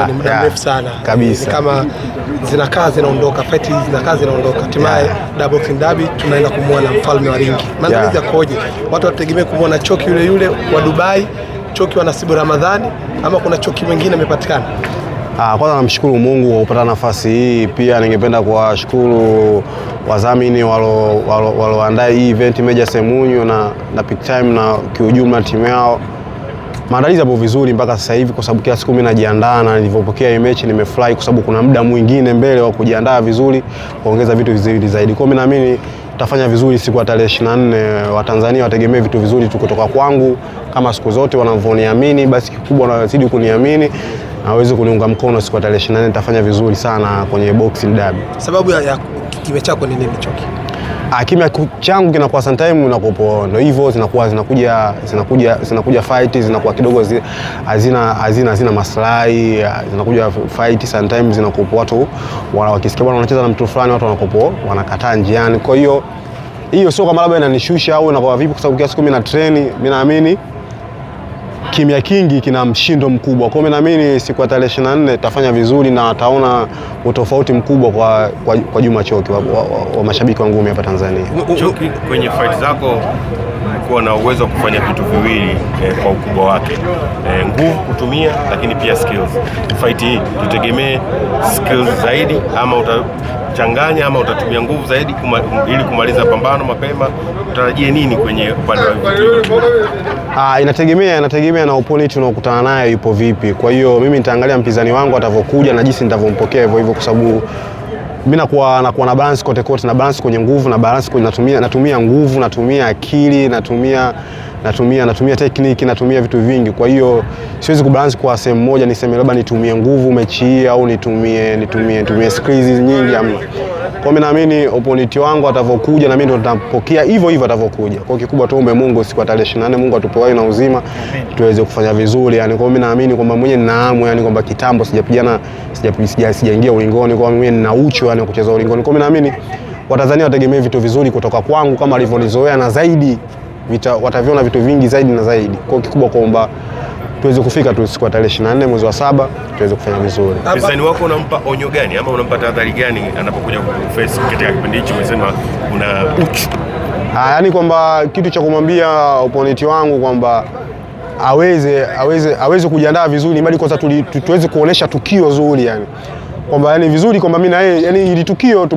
ni muda mrefu sana kabisa. Kama zinaondoka fight hizi zinaondoka hatimaye Boxing Derby tunaenda kumuona mfalme wa ringi. Maandalizi yakoje? Watu wategemea kumuona Choki yule wa Dubai, Choki wa Nasibu Ramadhani, ama kuna Choki mwingine amepatikana? Kwanza namshukuru Mungu kwa kupata nafasi hii. Pia ningependa kuwashukuru wadhamini walioandaa hii event Meja Semunyo na Peak Time na kiujumla timu yao. Maandalizi yapo vizuri mpaka sasa hivi kwa sababu kila siku mimi najiandaa, na nilipopokea hii mechi nimefurahi kwa sababu kuna muda mwingine mbele wa kujiandaa vizuri, kuongeza vitu vizuri zaidi. Kwa hiyo mimi naamini tutafanya vizuri siku ya tarehe 24. Watanzania wategemee vitu vizuri tu kutoka kwangu kama siku zote wanavyoniamini, basi kikubwa wanazidi kuniamini na waweze kuniunga mkono. Siku ya tarehe 24 nitafanya vizuri sana kwenye Boxing Derby. Sababu ya kimya chako ni nini Choki? Kimya changu kinakuwa sometime unakopo ndio hivyo, zinakuja fight, zinakuwa kidogo hazina maslahi, zinakuja fight sometimes, zinakopo watu wakisikia bwana wanacheza na mtu fulani, watu wanakopo wanakataa njiani. Kwa hiyo sio kama labda inanishusha au inakuwa vipi, kwa sababu kiasi mimi na train, mimi naamini kimya kingi kina mshindo mkubwa. Kwa hiyo naamini siku ya tarehe 24 tutafanya vizuri na ataona utofauti mkubwa kwa Juma Choki wa mashabiki wa ngumi hapa Tanzania. Choki, kwenye fight zako kuwa na uwezo wa kufanya vitu viwili kwa ukubwa wake, nguvu kutumia, lakini pia skills. Fight hii tutegemee skills zaidi ama utachanganya ama utatumia nguvu zaidi ili kumaliza pambano mapema? Utarajie nini kwenye upande wa vitu? Inategemea na opponent unaokutana naye yupo vipi. Kwa hiyo mimi nitaangalia mpinzani wangu atavokuja na jinsi nitavompokea hivyo, kwa sababu mimi nakuwa na balance kote, na balance kwenye nguvu, na balance kwenye natumia nguvu, natumia akili, natumia technique, natumia vitu vingi. Kwa hiyo siwezi kubalance kwa sehemu moja niseme labda nitumie nguvu mechi hii au nitumie skills nyingi amna. Kwa mimi naamini opponent wangu atavokuja na mimi ndo nitampokea hivyo atavokuja. Kwa kikubwa tuombe Mungu siku ya tarehe 24 Mungu atupe uhai na uzima tuweze kufanya vizuri yani. Kwa mimi naamini kwamba mwenye ninahamu yani, kwamba kitambo sijaingia ulingoni, kwa mimi nina uchu yani kucheza ulingoni. Kwa mimi naamini Watanzania wategemee vitu vizuri kutoka kwangu kama alivyonizoea, na zaidi wataviona vitu vingi zaidi na zaidi. Kwa kikubwa kuomba tuweze kufika tu siku ya tarehe 24 mwezi wa 7 tuweze kufanya vizuri. Mpinzani wako unampa onyo gani ama unampa tahadhari gani anapokuja kuface katika kipindi hicho? Umesema una uchu. Yani kwamba kitu cha kumwambia opponent wangu kwamba aweze kujiandaa vizuri, bali kwanza tuweze kuonesha tukio zuri yani. Kwamba yani vizuri kwamba mimi na yeye yani ili tukio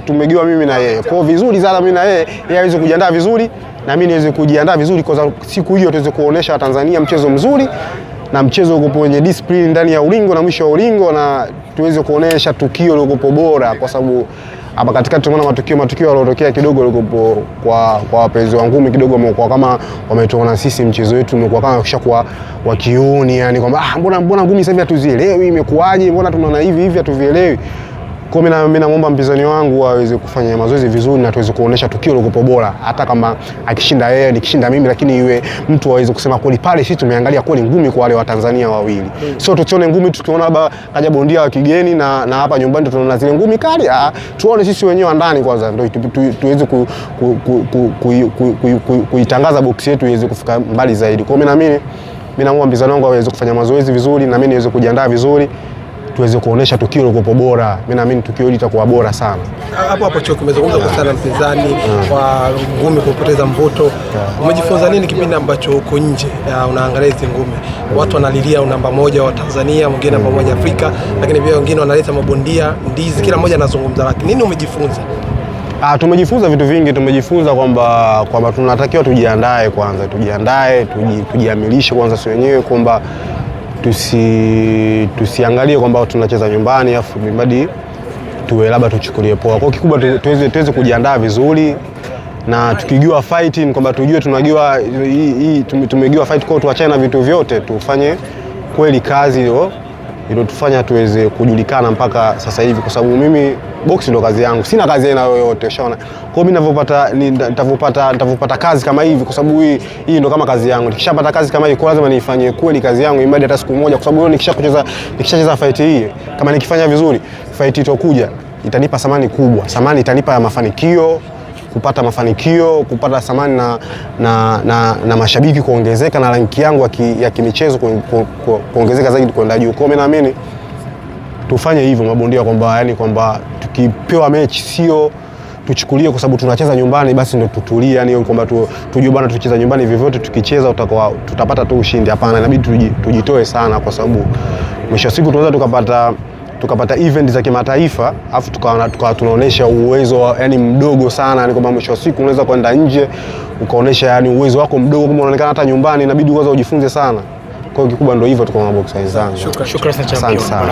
tumegiwa mimi na yeye. Kwa hiyo vizuri sana mimi na yeye aweze kujiandaa vizuri na mimi niweze kujiandaa vizuri, kwa siku hiyo tuweze kuonesha Watanzania mchezo mzuri na mchezo uko kwenye discipline ndani ya ulingo na mwisho wa ulingo, na tuweze kuonesha tukio liko bora, kwa sababu hapa katikati tumeona matukio yaliyotokea kidogo liko kwa wapenzi wa ngumi kidogo wamekuwa kama wametuona sisi mchezo wetu umekuwa kama kishakuwa wakioni yani, kwamba mbona ngumi sasa hivi hatuzielewi imekuaje, mbona tunaona hivi hatuvielewi. Kwa mimi naomba mpinzani wangu aweze kufanya mazoezi vizuri na tuweze kuonesha tukio liko bora, hata kama akishinda yeye nikishinda mimi, lakini iwe mtu aweze kusema kweli pale sisi tumeangalia kweli ngumi kwa wale Watanzania wawili. Sio tusione ngumi tukiona labda kaja bondia wa kigeni na hapa nyumbani tunaona zile ngumi kali. Tuone sisi wenyewe ndani kwanza ndio tuweze kuitangaza box yetu iweze kufika mbali zaidi. Kwa mimi naomba mpinzani wangu aweze kufanya mazoezi vizuri na mimi niweze kujiandaa vizuri, tuweze kuonesha tukio liko bora. Mimi naamini tukio hili litakuwa bora sana. Hapo Choki umezungumza kuhusiana na mpinzani kwa ngumi kupoteza mvuto. Umejifunza nini kipindi ambacho uko nje unaangalia hizo ngumi? Watu wanalilia namba moja wa Tanzania, mwingine namba moja Afrika, lakini pia wengine wanaleta mabondia ndizi, kila mmoja anazungumza lake. Nini umejifunza? Tumejifunza vitu vingi. Tumejifunza kwamba tunatakiwa tujiandae kwanza, tujiamilishe kwanza sisi wenyewe, kwamba tusiangalie kwamba tunacheza nyumbani afu mbadi tuwe labda tuchukulie poa. Kwa kikubwa tuweze kujiandaa vizuri, na tukigiwa fight kwamba tujue tunagiwa tumegiwa fight, kwa tuachane na vitu vyote, tufanye kweli kazi ndio tufanya tuweze kujulikana mpaka sasa hivi, kwa sababu mimi boxing ndo kazi yangu, sina kazi aina yoyote, ushaona. Kwa hiyo mimi nitavopata kazi kama hivi, kwa sababu hii ndo kama kazi yangu. Nikishapata kazi kama hii, kwa lazima nifanye kweli kazi yangu imadi hata siku moja, kwa sababu nikishacheza fight hii, kama nikifanya vizuri fight itokuja itanipa thamani kubwa, thamani itanipa ya mafanikio kupata mafanikio, kupata thamani na mashabiki kuongezeka, na ranki yangu ya kimichezo kuongezeka zaidi kwenda juu. Kwa mimi naamini tufanye hivyo mabondia, kwamba yani kwamba tukipewa mechi sio tuchukulie kwa sababu tunacheza nyumbani basi ndio tutulie, yani kwamba tujue bwana tucheza nyumbani vyovyote tukicheza tutapata tu ushindi. Hapana, inabidi tujitoe sana, kwa sababu mwisho siku tunaweza tukapata event za kimataifa afu tukawa tunaonesha uwezo yani mdogo sana, yani kwamba mwisho siku unaweza kwenda nje ukaonesha yani uwezo wako mdogo kama unaonekana hata nyumbani, inabidi uanze ujifunze sana. Kwa hiyo kikubwa ndio hivyo, tuko na boxer wenzangu. Shukrani sana.